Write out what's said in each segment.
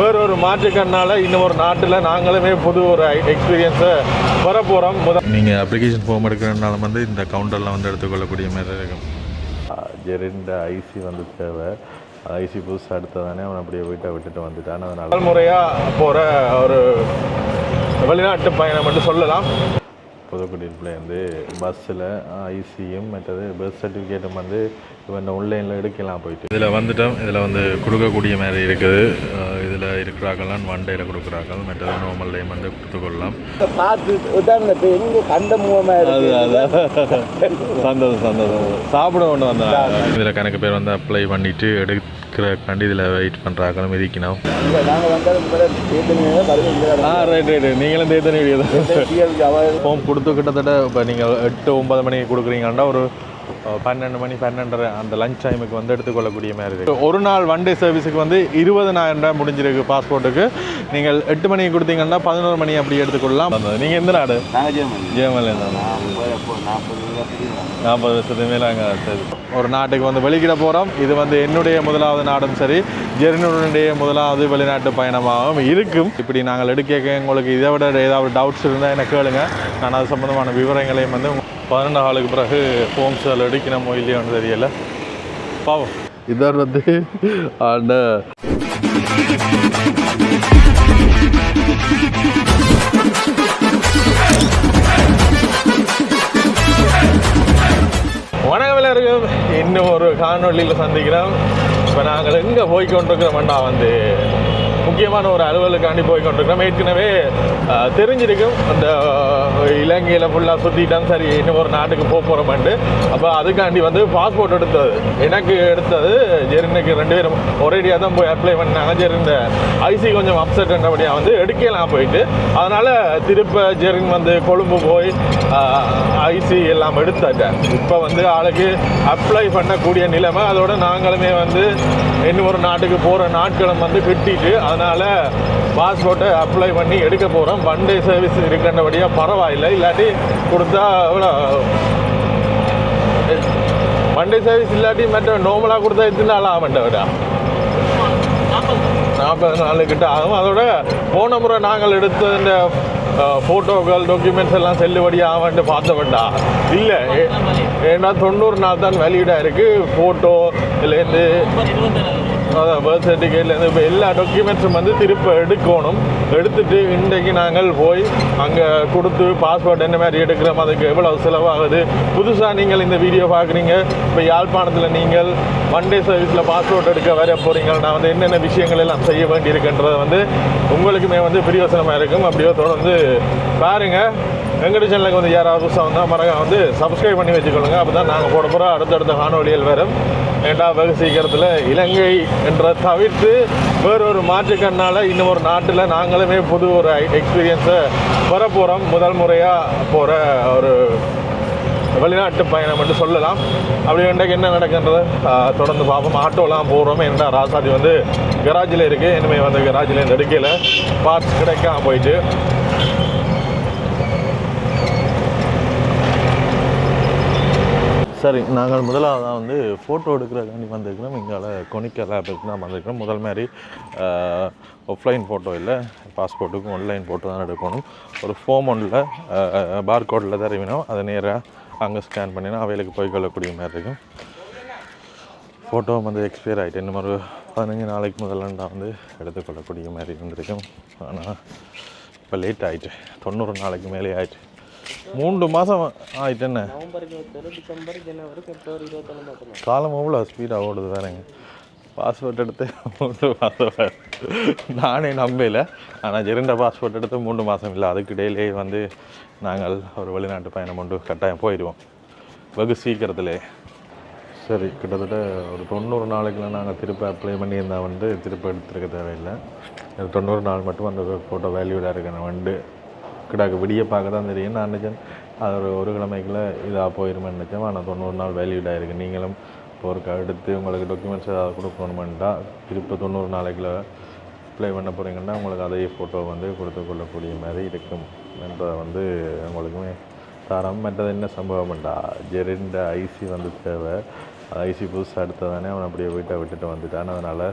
வேறொரு மாற்றுக்கண்ணால் இன்னும் ஒரு நாட்டில் நாங்களுமே புது ஒரு எக்ஸ்பீரியன்ஸை வர போகிறோம். நீங்கள் அப்ளிகேஷன் ஃபார்ம் எடுக்கிறதுனால வந்து இந்த கவுண்டரில் வந்து எடுத்துக்கொள்ளக்கூடிய மாதிரி இருக்கும். ஜெரிண்ட ஐசி வந்து தேவை. ஐசி புதுசாக எடுத்ததானே அவன் அப்படியே வீட்டை விட்டுட்டு வந்துட்டான். அதனால் முதல் முறையாக போகிற ஒரு வெளிநாட்டு பயணம் என்று சொல்லலாம். புதுக்குடியிருப்பில் வந்து பஸ்ஸில் ஐசியும் மற்றது பர்த் சர்டிஃபிகேட்டும் வந்து இவன் ஆன்லைனில் எடுக்கலாம் போயிட்டு இதில் வந்துட்டோம். இதில் வந்து கொடுக்கக்கூடிய மாதிரி இருக்குது. இதில் இருக்கிறாங்கலாம் ஒன்-டேயில் கொடுக்குறாங்க, மற்றது நார்மல் டைம் வந்து கொடுத்துக்கொள்ளலாம். சந்தோஷம் சந்தோஷம் சாப்பிட ஒன்று வந்தேன். இதில் கணக்கு பேர் வந்து அப்ளை பண்ணிவிட்டு எடுக்கிறக்காண்டி இதில் வெயிட் பண்ணுறாங்களும் இருக்கணும். ரைட் ரைட்டு நீங்களும் தேத்தனி ஃபார்ம் கொடுத்து கிட்டத்தட்ட இப்போ நீங்கள் 8-9 மணிக்கு கொடுக்குறீங்கன்னா ஒரு 12 மணி 12:30 அந்த லஞ்ச் டைமுக்கு வந்து எடுத்துக்கொள்ளக்கூடிய மாதிரி இருக்குது. ஒரு நாள் ஒன்-டே சர்வீஸுக்கு வந்து 20,000 முடிஞ்சிருக்கு பாஸ்போர்ட்டுக்கு. நீங்கள் 8 மணிக்கு கொடுத்தீங்கன்னா 11 மணி அப்படி எடுத்துக்கொள்ளலாம். நீங்கள் எந்த நாடு? ஜெர்மனில் இருந்தாங்க. 40 வருஷத்துக்கு மேலே அங்கே சரி ஒரு நாட்டுக்கு வந்து வெளிக்கிட போகிறோம். இது வந்து என்னுடைய முதலாவது நாடும் சரி, ஜெர்மனியுடைய முதலாவது வெளிநாட்டு பயணமாகவும் இருக்கும். இப்படி நாங்கள் எடுக்க உங்களுக்கு இதை விட ஏதாவது டவுட்ஸ் இருந்தால் எனக்கு கேளுங்க. நான் அது சம்மந்தமான விவரங்களையும் வந்து 12 நாளுக்கு பிறகு ஃபோம்ஸ் அதில் எடுக்கணுமோ இல்லையோன்னு தெரியலை. பாவம் இதான் வந்து அந்த வணக்கம் எல்லாருக்கும். இன்னும் ஒரு காணொலியில் சந்திக்கிறோம். இப்போ நாங்கள் எங்கே போய்கொண்டிருக்கிறோம்னா வந்து முக்கியமான ஒரு அலுவலுக்காண்டி போய்கொண்டிருக்கிறோம். ஏற்கனவே தெரிஞ்சிருக்கும் அந்த இலங்கையில் ஃபுல்லாக சுற்றிட்டோம், சரி இன்னும் ஒரு நாட்டுக்கு போகிறோம்ட்டு. அப்போ அதுக்காண்டி வந்து பாஸ்போர்ட் எடுத்தது எனக்கு எடுத்தது ஜெரினுக்கு 2 பேரும் ஒரேடியாக தான் போய் அப்ளை பண்ணாங்க. ஜெரின் இந்த ஐசி கொஞ்சம் அப்செட்ன்றபடியாக வந்து எடுக்கலாம் போயிட்டு, அதனால் திருப்ப ஜெரின் வந்து கொழும்பு போய் ஐசி எல்லாம் எடுத்தாட்டேன். இப்போ வந்து ஆளுக்கு அப்ளை பண்ணக்கூடிய நிலைமை. அதோட நாங்களுமே வந்து இன்னும் ஒரு நாட்டுக்கு போகிற நாட்களும் வந்து கிட்டிட்டு அதனால் பாஸ்போர்ட்டை அப்ளை பண்ணி எடுக்க போகிறோம். ஒன்-டே சர்வீஸ் இருக்கின்றபடியாக பரவாயில்லை. இல்லாட்டி கொடுத்தா எவ்வளோ ஒன்-டே சர்வீஸ் இல்லாட்டி மற்ற நார்மலாக கொடுத்தா எத்தனை நாள் ஆகமாட்டேன் விடா 40 நாளுக்கிட்ட ஆகும். அதோட போன முறை நாங்கள் எடுத்த இந்த ஃபோட்டோக்கள் டாக்குமெண்ட்ஸ் எல்லாம் செல்லுபடி ஆகன்ட்டு பார்த்தவன்டா இல்லை. ஏன்னா 90 நாள் தான் வேலிடாக இருக்குது. ஃபோட்டோ இதுலேருந்து அதான் பர்த் சர்டிஃபிகேட்லேருந்து இப்போ எல்லா டாக்குமெண்ட்ஸும் வந்து திருப்ப எடுக்கணும். எடுத்துகிட்டு இன்றைக்கு நாங்கள் போய் அங்கே கொடுத்து பாஸ்போர்ட் என்ன மாதிரி எடுக்கிறோம், அதுக்கு எவ்வளோ செலவாகுது. புதுசாக நீங்கள் இந்த வீடியோ பார்க்குறீங்க, இப்போ யாழ்ப்பாணத்தில் நீங்கள் ஒன்-டே சர்வீஸில் பாஸ்போர்ட் எடுக்க வர போகிறீங்க. நான் வந்து என்னென்ன விஷயங்கள் எல்லாம் செய்ய வேண்டியிருக்குன்றது வந்து உங்களுக்குமே வந்து பிரயோசனமாக இருக்கும். அப்படியோ தொடர்ந்து பாருங்கள். எங்கட சேனலுக்கு வந்து யாராவது புதுசாக வந்தால் மறக்காம வந்து சப்ஸ்கிரைப் பண்ணி வச்சுக்கொள்ளுங்க. அப்போ தான் நாங்கள் போட போகிற அடுத்தடுத்த காணொலிகள் வரும். ஏண்டா வெகு சீக்கிரத்தில் இலங்கை என்ற தவிர்த்து வேறொரு மாற்றுக்கண்ணால் இன்னும் ஒரு நாட்டில் நாங்களுமே புது ஒரு எக்ஸ்பீரியன்ஸை வர போகிறோம். முதல் முறையாக போகிற ஒரு வெளிநாட்டு பயணம் என்று சொல்லலாம். அப்படி இன்றைக்கு என்ன நடக்கின்றது தொடர்ந்து பார்ப்போம். ஆட்டோலாம் போகிறோம். ஏன்னா ராசாதி வந்து கராஜில் இருக்குது. இனிமேல் வந்து கராஜில் இருந்து எடுக்கல, பார்ட்ஸ் கிடைக்காம போயிட்டு. சரி, நாங்கள் முதலாவதாக வந்து ஃபோட்டோ எடுக்கிறதுக்காண்டி வந்திருக்கிறோம். இங்கால கொனிக்கா லேபுக்கு தான் வந்திருக்கிறோம். முதல் மாதிரி ஆஃப்லைன் ஃபோட்டோ இல்லை, பாஸ்போர்ட்டுக்கும் ஆன்லைன் ஃபோட்டோ தான் எடுக்கணும். ஒரு ஃபார்ம் ஒன்றில் பார்கோடில் தான் அறிவினோம். அதை நேராக அங்கே ஸ்கேன் பண்ணினா அவைகளுக்கு போய் கொள்ளக்கூடிய மாதிரி இருக்கும். ஃபோட்டோ வந்து எக்ஸ்பயர் ஆகிட்டு இன்னும் ஒரு 15 நாளைக்கு முதல்ல நான் வந்து எடுத்துக்கொள்ளக்கூடிய மாதிரி இருந்திருக்கும். ஆனால் இப்போ லேட் ஆகிட்டு 90 நாளைக்கு மேலே ஆகிட்டு 3 மாதம் ஆகிட்டு. என்ன காலம் எவ்வளோ ஸ்பீடாக ஓடுது வேறங்க. பாஸ்போர்ட் எடுத்து 3 மாதம் நானே நம்பல. ஆனால் ஜெரிண்ட பாஸ்போர்ட் எடுத்து 3 மாதம் இல்லை, அதுக்கு இடையிலே வந்து நாங்கள் ஒரு வெளிநாட்டு பயணம் கொண்டு கட்டாயம் போயிடுவோம் வெகு சீக்கிரத்திலே. சரி, கிட்டத்தட்ட ஒரு 90 நாளைக்குலாம் நாங்கள் திருப்பி அப்ளை பண்ணியிருந்தால் வந்து திருப்பி எடுத்துருக்க தேவையில்லை. 90 நாள் மட்டும் அந்த ஃபோட்டோ வேல்யூடாக இருக்கணும். வந்து கிடாக்கு விடிய பார்க்க தான் தெரியும். நான் நினச்சேன் அது ஒரு கிழமைக்குள்ளே இதாக போயிருமே நினச்சேன். ஆனால் 90 நாள் வேல்யூடாக இருக்குது. நீங்களும் இப்போ ஒரு எடுத்து உங்களுக்கு டாக்குமெண்ட்ஸ் ஏதாவது கொடுக்கணுமெண்டா திருப்பி 90 நாளைக்குள்ளே அப்ளை பண்ண போகிறீங்கன்னா உங்களுக்கு அதே ஃபோட்டோ வந்து கொடுத்து கொள்ளக்கூடிய மாதிரி இருக்கும் என்றதை வந்து உங்களுக்குமே தரம். மற்றது என்ன சம்பவம்ண்டா, ஜெரிண்ட ஐசி வந்து தேவை. ஐசி புதுசாக எடுத்ததானே அவன் அப்படியே வீட்டை விட்டுட்டு வந்துட்டான். அதனால்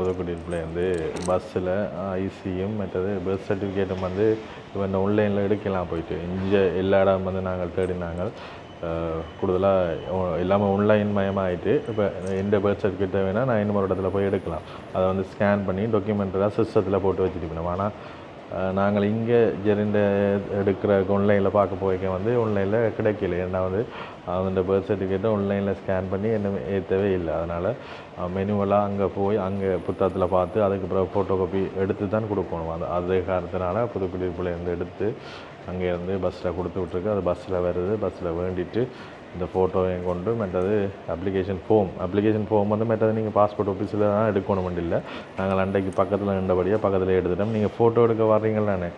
புதுக்குடியிருப்புலேருந்து பஸ்ஸில் ஐசியும் மற்றது பர்த் சர்டிஃபிகேட்டும் வந்து இப்போ இந்த ஆன்லைனில் எடுக்கலாம் போயிட்டு இங்கே எல்லா இடம் வந்து நாங்கள் தேடினாங்க. கூடுதலாக எல்லாமே ஆன்லைன் மயமாகிட்டு இப்போ எந்த பர்த் சர்டிஃபிகேட் வேணால் நான் இன்னொரு இடத்துல போய் எடுக்கலாம். அதை வந்து ஸ்கேன் பண்ணி டாக்குமெண்ட்டெல்லாம் சிஸ்டத்தில் போட்டு வச்சுருக்கணும். ஆனால் நாங்கள் இங்கே ஜெரிண்ட எடுக்கிற ஆன்லைனில் பார்க்க போய்க்க வந்து ஆன்லைனில் கிடைக்கல. ஏன்னா வந்து அந்த பர்த் சர்டிஃபிகேட்டை ஆன்லைனில் ஸ்கேன் பண்ணி என்ன ஏற்றவே இல்லை. அதனால் மெனுவெல்லாம் அங்கே போய் அங்கே புத்தகத்தில் பார்த்து அதுக்கு பிறகு ஃபோட்டோ காப்பி எடுத்து தான் கொடுக்கணும். அதே காரணத்தினால புதுக்குடியிருப்புலேருந்து எடுத்து அங்கேருந்து பஸ்ஸில் கொடுத்து விட்ருக்கு. அது பஸ்ஸில் வருது. பஸ்ஸில் வேண்டிட்டு இந்த ஃபோட்டோவையும் கொண்டு மற்றது அப்ளிகேஷன் ஃபார்ம் வந்து மற்றது நீங்கள் பாஸ்போர்ட் ஆஃபீஸில் தான் எடுக்கணும் இல்லை. நாங்கள் அன்றைக்கு பக்கத்தில் நின்றபடியாக பக்கத்தில் எடுத்துட்டோம். நீங்கள் ஃபோட்டோ எடுக்க வர்றீங்களானே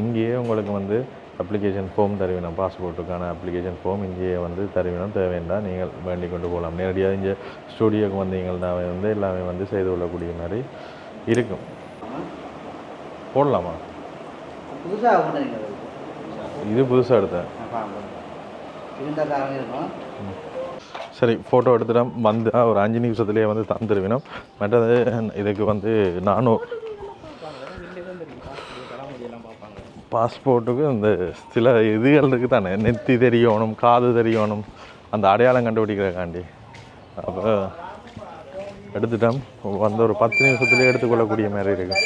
இங்கேயே உங்களுக்கு வந்து அப்ளிகேஷன் ஃபார்ம் தருவினோம். பாஸ்போர்ட்டுக்கான அப்ளிகேஷன் ஃபார்ம் இங்கேயே வந்து தருவினோம். தேவையாண்டால் நீங்கள் வேண்டி கொண்டு போகலாம். நேரடியாக இங்கே ஸ்டூடியோக்கு வந்தீங்கன்னா வந்து எல்லாமே வந்து செய்து கொள்ளக்கூடிய மாதிரி இருக்கும். போடலாமா? இது புதுசாக எடுத்தேன். சரி, ஃபோட்டோ எடுத்துட்டோம். வந்து ஒரு 5 நிமிஷத்துலேயே வந்து தந்துடுவினோம். மற்றது இதுக்கு வந்து 400 பாஸ்போர்ட்டுக்கு இந்த சில இதுகள் இருக்குது தானே, நெத்தி தெரியணும், காது தெரியணும், அந்த அடையாளம் கண்டுபிடிக்கிறக்காண்டி. அப்போ எடுத்துட்டோம். வந்து ஒரு 10 நிமிஷத்துலேயே எடுத்துக்கொள்ளக்கூடிய மாதிரி இருக்குது.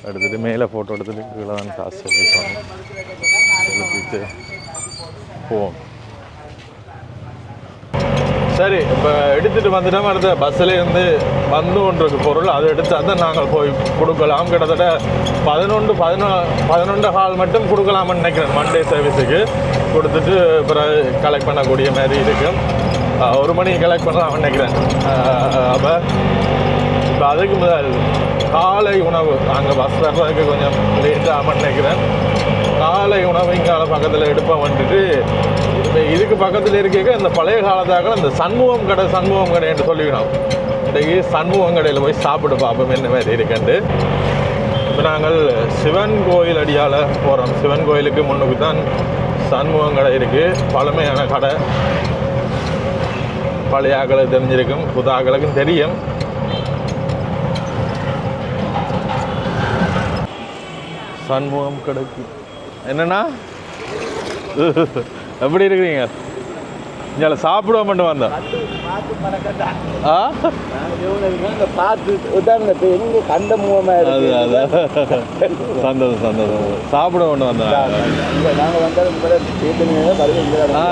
எடுத்துகிட்டு மேலே ஃபோட்டோ எடுத்துகிட்டு கீழே தான் காசு எடுத்துக்கணும். எடுத்துட்டு போவோம். சரி, இப்போ எடுத்துகிட்டு வந்துட்டோம். அடுத்த பஸ்ஸிலேருந்து வந்து ஒன்றுக்கு பொருள் அதை எடுத்து தான் நாங்கள் போய் கொடுக்கலாம். கிட்டத்தட்ட 11 ஹால் மட்டும் கொடுக்கலாம்னு நினைக்கிறேன். மண்டே சர்வீஸுக்கு கொடுத்துட்டு பிறகு கலெக்ட் பண்ணக்கூடிய மாதிரி இருக்கும். 1 மணிக்கு கலெக்ட் பண்ணலாம்னு நினைக்கிறேன். அப்போ இப்போ அதுக்கு முதல் காலை உணவு அங்கே பஸ் வர்றதுக்கு கொஞ்சம் லேட்டாக நினைக்கிறேன். காலை உணவு இங்கே பக்கத்தில் எடுப்பேன். வந்துட்டு இப்போ இதுக்கு பக்கத்தில் இருக்க இந்த பழைய காலத்தாக இந்த சண்முகம் கடை என்று சொல்லிக்கணும். இன்றைக்கு சண்முகம் கடையில் போய் சாப்பிட்டு பார்ப்போம் என்ன மாதிரி இருக்குன்ட்டு. இப்போ நாங்கள் சிவன் கோயில் அடியால் போகிறோம். சிவன் கோயிலுக்கு முன்னுக்கு தான் சண்முகம் கடை இருக்குது. பழமையான கடை. பழைய ஆக்களுக்கு தெரிஞ்சிருக்கும், புது ஆக்களுக்கும் தெரியும். சண்முகம் கடைக்கு என்னண்ணா எப்படி இருக்கிறீங்க? இங்கே சாப்பிட மட்டும் வந்தேன். சந்தோஷம். சாப்பிட மட்டும் வந்தேன்.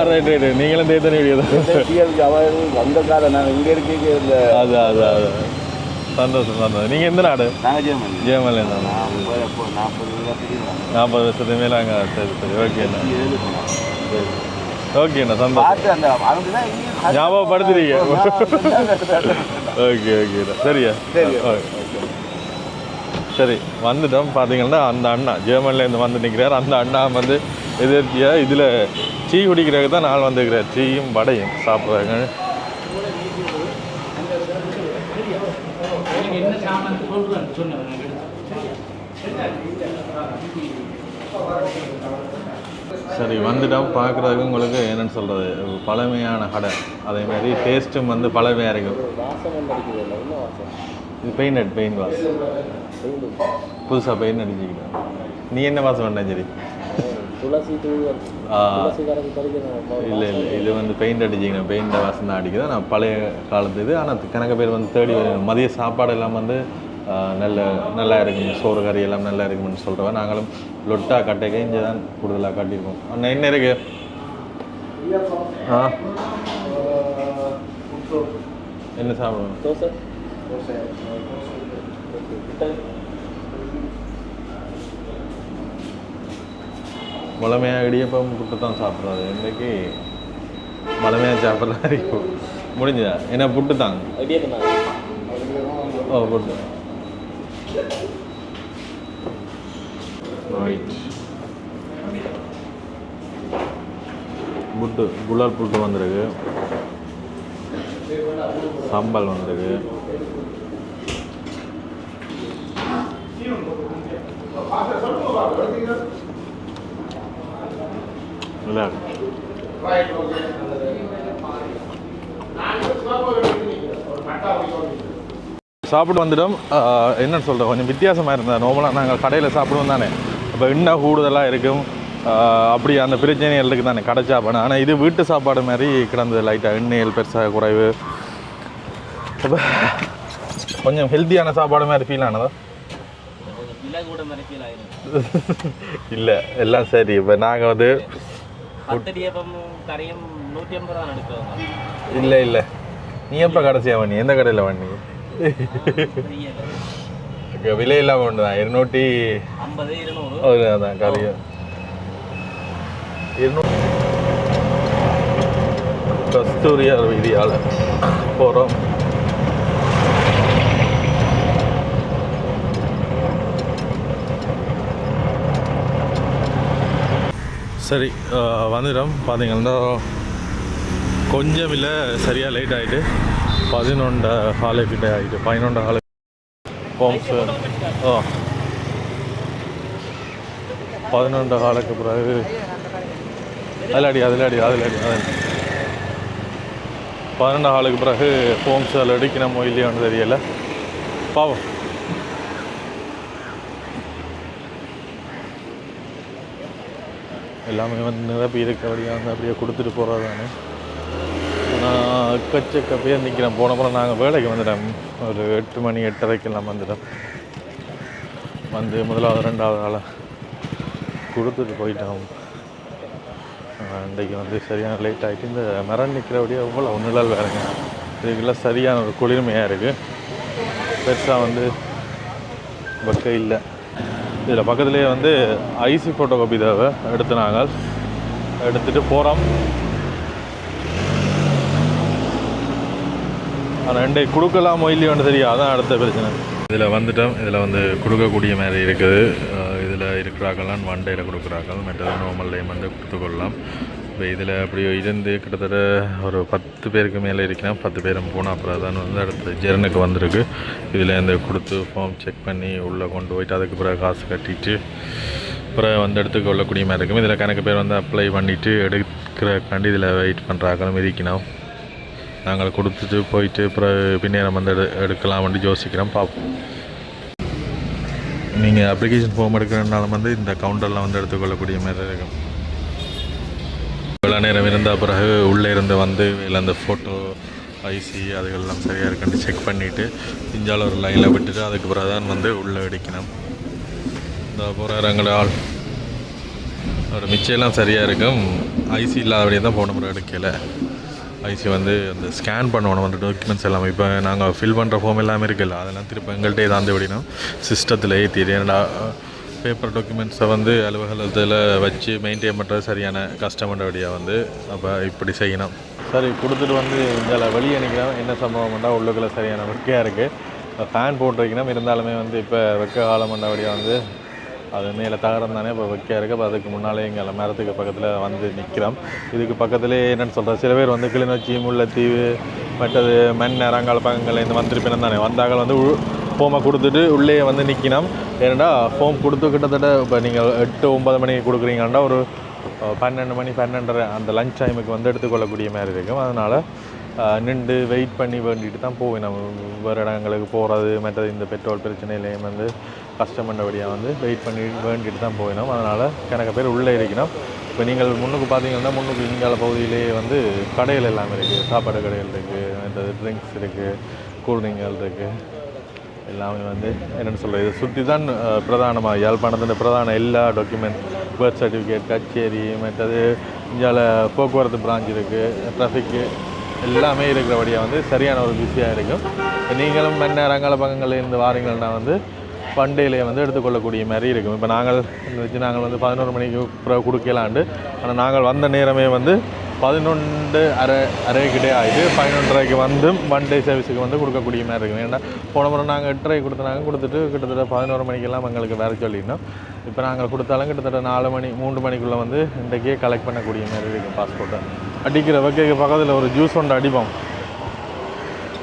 ரைட். நீங்களும் தேத்தனி வீடியோ அது சந்தோஷம். நீங்கள் எந்த நாடு? ஜெர்மனில இருந்தாங்க. 40 வருஷத்துக்கு மேலே அங்கே. சரி ஓகேண்ணா. ஓகேண்ணா, சந்தோஷம். ஞாபகப்படுத்துறீங்க. ஓகேண்ணா. சரியா? சரி, வந்துட்டோம். பார்த்தீங்கன்னா அந்த அண்ணா ஜெர்மனிலேருந்து வந்து நிற்கிறார். அந்த அண்ணா வந்து எதிர்த்தியாக இதில் டீ குடிக்கிறதுக்கு தான் நாள் வந்துருக்கிறார். டீயும் வடையும் சாப்பிட்றாங்க. சரி, வந்துட்டோம். பார்க்குறதுக்கு உங்களுக்கு என்னென்னு சொல்கிறது, பழமையான கடை. அதேமாதிரி டேஸ்ட்டும் வந்து பழமையாக இருக்கும். இது பெயிண்ட் வாசம். புதுசாக பெயிண்ட் அடிச்சிக்கிட்டேன். நீ என்ன வாசம் பண்ண? சரி, இல்லை இது வந்து பெயிண்ட் அடிச்சிக்கணும். பெயிண்ட் வாசம் தான் அடிக்குது. நான் பழைய காலத்து இது. ஆனால் கணக்கு பேர் வந்து தேடி மதிய சாப்பாடு எல்லாம் வந்து நல்லா இருக்கும். சோறு கறி எல்லாம் நல்லா இருக்கும்னு சொல்கிறவன். நாங்களும் லொட்டா கட்டைக்கு இங்கே தான் கூடுதலாக காட்டியிருக்கோம். அண்ணா என்ன இருக்கு? என்ன சாப்பிடுவோம்? தோசை. மலமையாக இடியப்பம் புட்டு தான் சாப்பிட்றது. இன்றைக்கி மலமையாக சாப்பிட்றது முடிஞ்சதா? ஏன்னா புட்டு தாங்க. ஓ, புட்டு. புட்டு குலால் புட்டு வந்திருக்கு. சாம்பல் வந்திருக்கு. இல்லை சாப்பிட்டு வந்துட்டோம். என்னன்னு சொல்கிறேன், கொஞ்சம் வித்தியாசமாக இருந்தது. நார்மலாக நாங்கள் கடையில் சாப்பிடுவோம் தானே, இப்போ இன்னும் கூடுதலாக இருக்கும். அப்படி அந்த பிரச்சனைகள் இருக்குது தானே கடை சாப்பாடு. ஆனால் இது வீட்டு சாப்பாடு மாதிரி கிடந்தது. லைட்டாக எண்ணெயில் பெருசாக குறைவு. இப்போ கொஞ்சம் ஹெல்த்தியான சாப்பாடு மாதிரி ஃபீல் ஆனதா? இல்லை, எல்லாம் சரி. இப்போ நாங்கள் வந்து இல்லை இல்லை, நீ எப்போ கடைசியாக பண்ணி எந்த கடையில் பண்ணி? விலை இல்லாமல் ஒன்று தான் 250 அதான் கறிய 200 கஸ்தூரியார் வீதியால் போகிறோம். சரி, வந்துட்டோம். பார்த்தீங்கன்னா கொஞ்சம் இல்லை, சரியாக லேட் ஆகிட்டு 11 காலைக்கிட்ட ஆகிட்டு 11 காலை போம்ஸ். 11 காலுக்கு பிறகு அதில் 12 காலுக்கு பிறகு போம்ஸ் அதில் அடிக்கணுமோ இல்லையோன்னு தெரியலை, பாவம். எல்லாமே வந்து நிரப்பி இருக்கபடியாக வந்து அப்படியே கொடுத்துட்டு போகிறது தானே. நான் எக்கச்சக்க பேர் நிற்கிறேன். போனப்புறம் நாங்கள் வேலைக்கு வந்துட்டோம். ஒரு 8 மணி 8:30 வந்துட்டோம். வந்து முதலாவது 2வது ஆளை கொடுத்துட்டு போயிட்டோம். இன்றைக்கி வந்து சரியான லேட் ஆகிட்டு இந்த மரம் நிற்கிறபடியே அவ்வளோ நிழல் வேறுங்க. இதுக்கெல்லாம் சரியான ஒரு குளிர்மையாக இருக்குது. பெருசாக வந்து பக்கம் இல்லை. இதில் பக்கத்துலேயே வந்து ஐசி ஃபோட்டோ காப்பி தேவை. எடுத்து நாங்கள் எடுத்துகிட்டு போகிறோம். ஆனால் 2 கொடுக்கலாமோ இல்லையோன்னு தெரியும், அதான் அடுத்த பிரச்சனை. இதில் வந்துட்டோம். இதில் வந்து கொடுக்கக்கூடிய மாதிரி இருக்குது. இதில் இருக்கிறாங்களாம் 1 டேயில் கொடுக்குறாங்க, மற்றது நார்மல்லையும் வந்து கொடுத்துக்கொள்ளலாம். இப்போ இதில் அப்படி இருந்து கிட்டத்தட்ட ஒரு 10 பேருக்கு மேலே இருக்கிறோம். 10 பேரும் போனால் அப்புறம் தான் வந்து அடுத்த ஜெர்னுக்கு வந்திருக்கு. இதில் இந்த கொடுத்து ஃபார்ம் செக் பண்ணி உள்ளே கொண்டு போயிட்டு அதுக்கு பிறகு காசு கட்டிட்டு அப்புறம் வந்து எடுத்துக்க கொள்ளக்கூடிய மாதிரி இருக்கும். இதில் கணக்கு பேர் வந்து அப்ளை பண்ணிவிட்டு எடுக்கிறக்காண்டி இதில் வெயிட் பண்ணுறாங்களும் இருக்கணும். நாங்கள் கொடுத்துட்டு போயிட்டு அப்புறம் பின்னேரம் வந்து எடுக்கலாம் வந்து யோசிக்கிறோம், பார்ப்போம். நீங்கள் அப்ளிகேஷன் ஃபார்ம் எடுக்கிறனாலும் வந்து இந்த கவுண்டரில் வந்து எடுத்துக்கொள்ளக்கூடிய மாதிரி இருக்கும். இவ்வளோ நேரம் இருந்தால் பிறகு உள்ளே இருந்து வந்து இல்லை அந்த ஃபோட்டோ ஐசி அதுகளெல்லாம் சரியாக இருக்குன்னு செக் பண்ணிவிட்டு இஞ்சால் ஒரு லைனில் விட்டுட்டு அதுக்கு பிறகு தான் வந்து உள்ளே அடிக்கணும். இந்த போகிற எங்களை ஆள் ஒரு மிச்சம்லாம் சரியாக இருக்கும். ஐசி இல்லாதபடியே தான் போன முறை எடுக்கலை. ஐசி வந்து அந்த ஸ்கேன் பண்ணணும் அந்த டாக்குமெண்ட்ஸ் எல்லாமே. இப்போ நாங்கள் ஃபில் பண்ணுற ஃபார்ம் எல்லாமே இருக்குல்ல, அதெல்லாம் திரும்ப எங்கள்கிட்டே தாண்டி விடணும். சிஸ்டத்தில் ஏற்றி ஏன்னா பேப்பர் டாக்குமெண்ட்ஸை வந்து அலுவலகத்தில் வச்சு மெயின்டைன் பண்ணுறது சரியான கஷ்டமன்றபடியாக வந்து அப்போ இப்படி செய்யணும். சரி, கொடுத்துட்டு வந்து இங்கே வெளியே நிற்கிறோம். என்ன சம்பவம் பண்ணால் உள்ளுக்குள்ளே சரியான வெக்கையாக இருக்குது. ஃபேன் போட்டிருக்கணும். இருந்தாலுமே வந்து இப்போ வெக்க காலம் பண்ணபடியாக வந்து அது மேலே தகரம் தானே இப்போ வைக்க இருக்குது. அப்போ அதுக்கு முன்னாலே இங்கே மரத்துக்கு பக்கத்தில் வந்து நிற்கிறோம். இதுக்கு பக்கத்துலேயே என்னென்னு சொல்கிறேன், சில பேர் வந்து கிளிநொச்சி முல்லைத்தீவு மற்றது மண் அரங்கால பக்கங்களில் இருந்து வந்திருப்பினம் தானே, வந்தாக்கள் வந்து ஃபோமை கொடுத்துட்டு உள்ளே வந்து நிற்கணும். ஏன்னா ஃபோம் கொடுத்து கிட்டத்தட்ட இப்போ நீங்கள் 8-9 மணிக்கு கொடுக்குறீங்கன்னா ஒரு 12 மணி 12:30 அந்த லஞ்ச் டைமுக்கு வந்து எடுத்துக்கொள்ளக்கூடிய மாதிரி இருக்கும். அதனால் நின்று வெயிட் பண்ணி வேண்டிட்டு தான் போவேன். நம்ம வேறு இடங்களுக்கு போகிறது மற்றது இந்த பெட்ரோல் பிரச்சனையிலையும் வந்து கஷ்டப்பட்டபடியாக வந்து வெயிட் பண்ணி வேண்டிட்டு தான் போயினோம். அதனால் கணக்கு பேர் உள்ளே இருக்கணும். இப்போ நீங்கள் முன்னுக்கு பார்த்தீங்கன்னா முன்னுக்கு இங்கால பகுதியிலேயே வந்து கடைகள் எல்லாமே இருக்குது. சாப்பாடு கடைகள் இருக்குது, மற்றது ட்ரிங்க்ஸ் இருக்குது, கூல்ட்ரிங்கள் இருக்குது. எல்லாமே வந்து என்னென்னு சொல்கிறது, இதை சுற்றி தான் பிரதானமாக யாழ்ப்பாணத்தின் பிரதான எல்லா டாக்குமெண்ட், பர்த் சர்டிஃபிகேட், கச்சேரி, மற்றது இந்தியாவில் போக்குவரத்து பிரான்ச் இருக்குது, ட்ராஃபிக்கு எல்லாமே இருக்கிறபடியாக வந்து சரியான ஒரு பிஸியாக இருக்கும். நீங்களும் மண் நேரங்கால பக்கங்களில் இருந்து வாரீங்கன்னா வந்து பண்டையிலே வந்து எடுத்துக்கொள்ளக்கூடிய மாதிரி இருக்கும். இப்போ நாங்கள் நாங்கள் வந்து 11 மணிக்கு கொடுக்கலாண்டு, ஆனால் நாங்கள் வந்த நேரமே வந்து 11:30 ஆகிட்டு 11:30 வந்து ஒன் டே சர்வீஸுக்கு வந்து கொடுக்கக்கூடிய மாதிரி இருக்கும். ஏன்னா போன முறை நாங்கள் 8:30 கொடுத்தாங்க, கொடுத்துட்டு கிட்டத்தட்ட 11 மணிக்கெல்லாம் எங்களுக்கு வேறு சொல்லிடணும். இப்போ நாங்கள் கொடுத்தாலும் கிட்டத்தட்ட 4 மணி 3 மணிக்குள்ளே வந்து இன்றைக்கே கலெக்ட் பண்ணக்கூடிய மாதிரி இருக்கும் பாஸ்போர்ட்டை. அடிக்கிற வைக்க பக்கத்தில் ஒரு ஜூஸ் ஒன்று அடிப்போம்.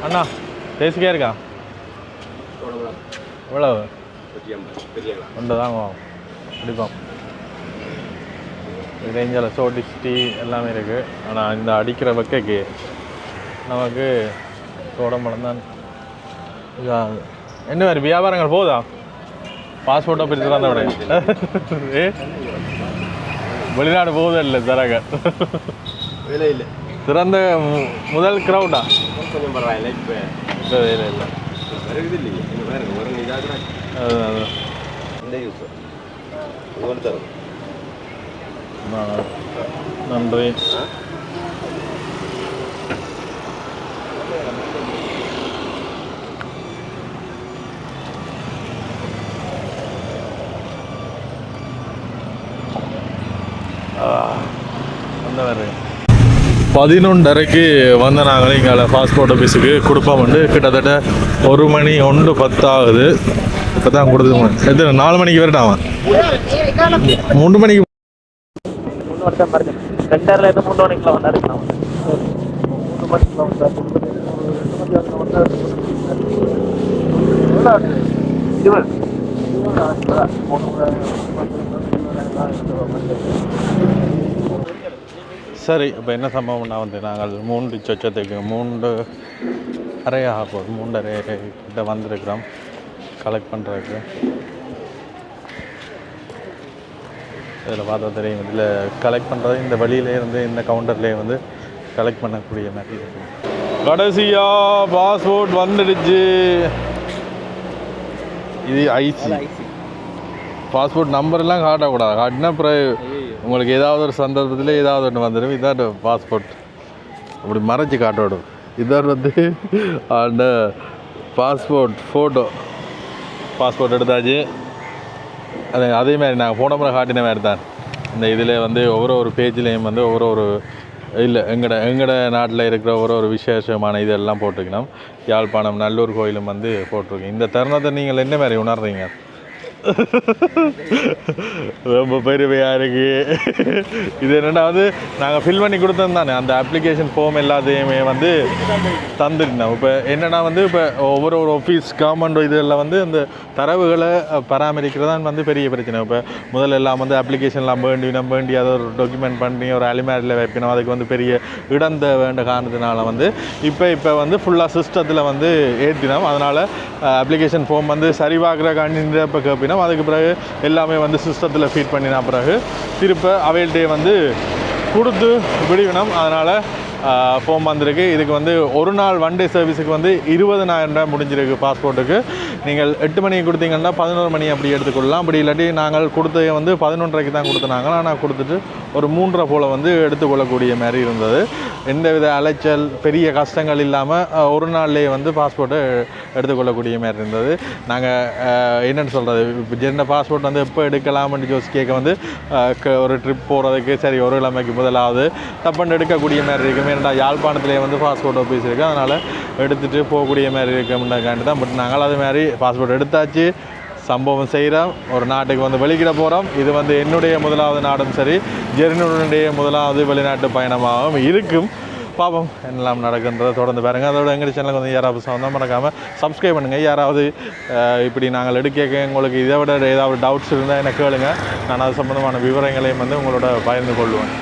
அண்ணா டேஸ்டியாக இருக்கா? எவ்வளவு? 1 தாங்க அடிப்போம். ரேஞ்சில் சோடிஸ் டீ எல்லாமே இருக்குது. ஆனால் இந்த அடிக்கிற வைக்கைக்கு நமக்கு சோடம்பழம் தான் என்ன மாதிரி வியாபாரங்கள் போகுதா பாஸ்போர்ட்டை பிரித்து வந்த விட ஏ வெளிநாடு போகுதா இல்லை தரக இல்லை திறந்த முதல் க்ரௌடா கொஞ்சம் பரவாயில்ல இப்போ இல்லை இல்லை வருது இல்லையே ஒரு இதாக அது இந்த யூஸ் இது தரும் நன்றி அந்த மாதிரி 11:30க்கு வந்த நாங்களே இங்கே பாஸ்போர்ட் ஆஃபீஸுக்கு கொடுப்போம் கிட்டத்தட்ட 1 மணி 1:10 ஆகுது இப்போ தான் கொடுத்து எத்தனை 4 மணிக்கு வரட்டாமா 3 மணிக்கு சரி இப்போ என்ன சம்பவம்னா நாங்கள் 3 சொச்சத்துக்கு 3:30 ஆக போகுது 3:30 கிட்ட வந்திருக்கிறோம் கலெக்ட் பண்ணுறதுக்கு. இதில் பார்த்தா தெரியும் இதில் கலெக்ட் பண்ணுறது இந்த வழியிலே இருந்து இந்த கவுண்டர்லேயே கலெக்ட் பண்ணக்கூடிய மாதிரி இருக்குது. கடைசியாக பாஸ்போர்ட் வந்துடுச்சு. இது ஐசி பாஸ்போர்ட் நம்பர்லாம் காட்டக்கூடாது. காட்டினா அப்புறம் உங்களுக்கு ஏதாவது ஒரு சந்தர்ப்பத்தில் ஏதாவது ஒன்று வந்துடும். இதான் பாஸ்போர்ட் அப்படி மறைச்சி காட்டோடும். இதான் அந்த பாஸ்போர்ட் ஃபோட்டோ பாஸ்போர்ட் எடுத்தாச்சு. அதே மாதிரி நாங்கள் போன முறை காட்டின மாதிரி தான் இந்த இதில் ஒவ்வொரு பேஜ்லேயும் ஒவ்வொரு இல்லை எங்கட நாட்டில் இருக்கிற ஒரு விசேஷமான இதெல்லாம் போட்டிருக்கணும். யாழ்ப்பாணம் நல்லூர் கோயிலும் போட்டிருக்கேன். இந்த தருணத்தை நீங்கள் என்ன மாதிரி உணர்றீங்க? ரொம்ப பெருமையாக இருக்குது. இது என்னென்னா நாங்கள் ஃபில் பண்ணி கொடுத்தோம் தானே அந்த அப்ளிகேஷன் ஃபார்ம் எல்லாத்தையுமே தந்துருந்தோம். இப்போ என்னென்னா இப்போ ஒவ்வொரு ஆஃபீஸ் கவர்மெண்ட் இதில் அந்த தரவுகளை பராமரிக்கிறதான் பெரிய பிரச்சனை. இப்போ முதல்ல எல்லாம் அப்ளிகேஷன்லாம் வேண்டி அதை ஒரு டாக்குமெண்ட் பண்ணி ஒரு அலிமேரில் வைக்கணும். அதுக்கு பெரிய இடம் வேண்ட காரணத்தினால இப்போ ஃபுல்லாக சிஸ்டத்தில் ஏற்றினோம். அதனால் அப்ளிகேஷன் ஃபார்ம் சரி பார்க்குறக்காண்டி இப்போ கேட்பினோம். அதுக்கு பிறகு எல்லாமே சிஸ்டத்தில் ஃபீட் பண்ணினா பிறகு திருப்ப அவைல்ட்டே கொடுத்து விடுவினோம். அதனால் ஃபார்ம் வந்திருக்கு. இதுக்கு ஒரு நாள் 1 டே சர்வீஸுக்கு 20,000 முடிஞ்சிருக்கு. பாஸ்போர்ட்டுக்கு நீங்கள் 8 மணிக்கு கொடுத்தீங்கன்னா 11 மணி அப்படி எடுத்துக்கொள்ளலாம். அப்படி இல்லாட்டி நாங்கள் கொடுத்ததை 11:30க்கு தான் கொடுத்தனாங்க. ஆனால் கொடுத்துட்டு ஒரு 3:30 போல் எடுத்துக்கொள்ளக்கூடிய மாதிரி இருந்தது. எந்தவித அலைச்சல் பெரிய கஷ்டங்கள் இல்லாமல் ஒரு நாள்லேயே பாஸ்போர்ட்டை எடுத்துக்கொள்ளக்கூடிய மாதிரி இருந்தது. நாங்கள் என்னென்னு சொல்கிறது என்ன பாஸ்போர்ட் எப்போ எடுக்கலாம்னு யோசி கேட்க ஒரு ட்ரிப் போகிறதுக்கு சரி ஒரு கிழமைக்கு முதலாவது தப்பண்டு எடுக்கக்கூடிய மாதிரி இருக்குது. ஏன்னா யாழ்ப்பாணத்திலே பாஸ்போர்ட் ஆஃபீஸ் இருக்குது. அதனால் எடுத்துகிட்டு போகக்கூடிய மாதிரி இருக்கும்னாக்காண்டி தான். பட் நாங்கள் அது மாதிரி பாஸ்போர்ட் எடுத்தாச்சு, சம்பவம் செய்கிறோம், ஒரு நாட்டுக்கு வெளிக்கிட போகிறோம். இது என்னுடைய முதலாவது நாடும் சரி ஜெர்மனியுடைய முதலாவது வெளிநாட்டு பயணமாகவும் இருக்கும். பாப்போம் என்னெல்லாம் நடக்குன்றதை தொடர்ந்து பாருங்கள். அதோட எங்கள் சேனலுக்கு யாராவது சொந்தம் மறக்காமல் சப்ஸ்கிரைப் பண்ணுங்கள். யாராவது இப்படி நாங்கள் எடுக்க உங்களுக்கு இதை விட ஏதாவது டவுட்ஸ் இருந்தால் எனக்கு கேளுங்க. நான் அது சம்மந்தமான விவரங்களையும் உங்களோட பகிர்ந்து கொள்வேன்.